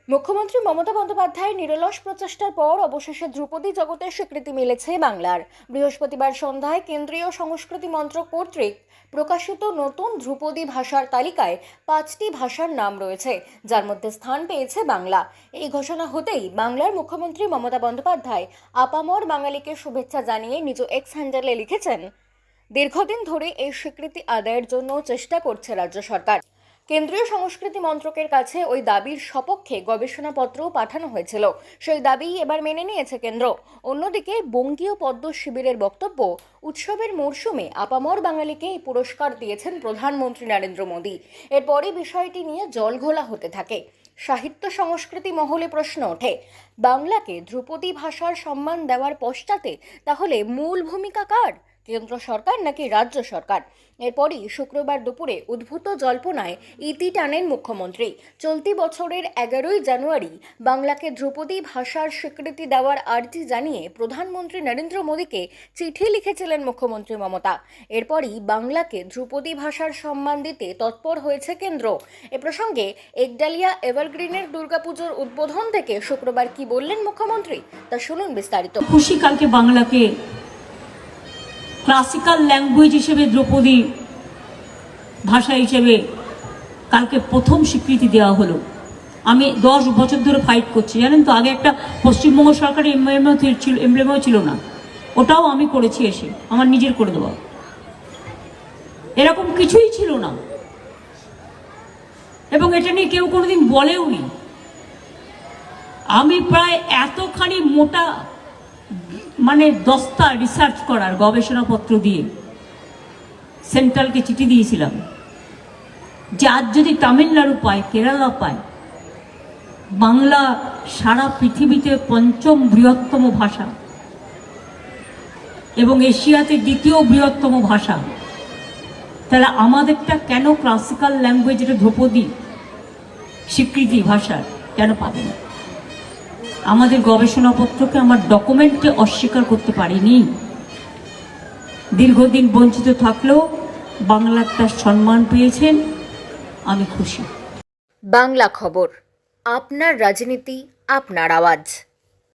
মুখ্যমন্ত্রী মমতা বন্দ্যোপাধ্যায়ের নিরলস প্রচেষ্টার পর অবশেষে ধ্রুপদী জগতের স্বীকৃতি মিলেছে বাংলার। বৃহস্পতিবার সন্ধ্যায় কেন্দ্রীয় সংস্কৃতি মন্ত্রক কর্তৃক প্রকাশিত নতুন ধ্রুপদী ভাষার তালিকায় 5টি ভাষার নাম রয়েছে, যার মধ্যে স্থান পেয়েছে বাংলা। এই ঘোষণা হতেই বাংলার মুখ্যমন্ত্রী মমতা বন্দ্যোপাধ্যায় আপামর বাঙালিকে শুভেচ্ছা জানিয়ে নিজ এক্স হ্যান্ডেলে লিখেছেন, দীর্ঘদিন ধরে এই স্বীকৃতি আদায়ের জন্য চেষ্টা করছে রাজ্য সরকার। কেন্দ্রীয় সংস্কৃতি মন্ত্রকের কাছে ওই দাবির সপক্ষে গবেষণাপত্র পাঠানো হয়েছিল, সেই দাবি এবার মেনে নিয়েছে কেন্দ্র। অন্যদিকে বঙ্গীয় পদ্ম শিবিরের বক্তব্য, উৎসবের মরশুমে আপামর বাঙালিকে এই পুরস্কার দিয়েছেন প্রধানমন্ত্রী নরেন্দ্র মোদী। এরপরই বিষয়টি নিয়ে জলঘোলা হতে থাকে। সাহিত্য সংস্কৃতি মহলে প্রশ্ন ওঠে, বাংলাকে ধ্রুপদী ভাষার সম্মান দেওয়ার পশ্চাতে তাহলে মূল ভূমিকা কার, কেন্দ্র সরকার নাকি রাজ্য সরকার? এরপরই শুক্রবার দুপুরে উদ্ভূত জল্পনায় ইতি টানেন মুখ্যমন্ত্রী। চলতি বছরের 11ই জানুয়ারি বাংলাকে ধ্রুপদী ভাষার স্বীকৃতি দেওয়ার আর্জি জানিয়ে প্রধানমন্ত্রী নরেন্দ্র মোদীকে চিঠি লিখেছিলেন মুখ্যমন্ত্রী মমতা। এরপরই বাংলাকে ধ্রুপদী ভাষার সম্মান দিতে তৎপর হয়েছে কেন্দ্র। এ প্রসঙ্গে একডালিয়া এভারগ্রিনের দুর্গাপুজোর উদ্বোধন থেকে শুক্রবার কি বললেন মুখ্যমন্ত্রী, তা শুনুন বিস্তারিত। খুশি কালকে বাংলাকে ক্লাসিক্যাল ল্যাঙ্গুয়েজ হিসেবে, ধ্রুপদী ভাষা হিসেবে কালকে প্রথম স্বীকৃতি দেওয়া হলো। আমি 10 বছর ধরে ফাইট করছি, জানেন তো। আগে একটা পশ্চিমবঙ্গ সরকারের এমব্লেমও ছিল না, ওটাও আমি করেছি, এসে আমার নিজের করে দেওয়া। এরকম কিছুই ছিল না, এবং এটা নিয়ে কেউ কোনোদিন বলেও নি। আমি প্রায় এতখানি মোটা দস্তা রিসার্চ করার গবেষণাপত্র দিয়ে সেন্ট্রালকে চিঠি দিয়েছিলাম যে আজ যদি তামিলনাড়ু পায়, কেরালা পায়, বাংলা সারা পৃথিবীতে 5ম বৃহত্তম ভাষা এবং এশিয়াতে 2য় বৃহত্তম ভাষা, তাহলে আমাদেরটা কেন ক্লাসিক্যাল ল্যাঙ্গুয়েজ, এটা ধ্রুপদী স্বীকৃতি ভাষার কেন পাবে না? আমাদের গবেষণাপত্রকে আমার ডকুমেন্টে অস্বীকার করতে পারিনি। দীর্ঘদিন বঞ্চিত থাকলেও বাংলা একটা সম্মান পেয়েছেন, আমি খুশি। বাংলা খবর, আপনার রাজনীতি, আপনার আওয়াজ।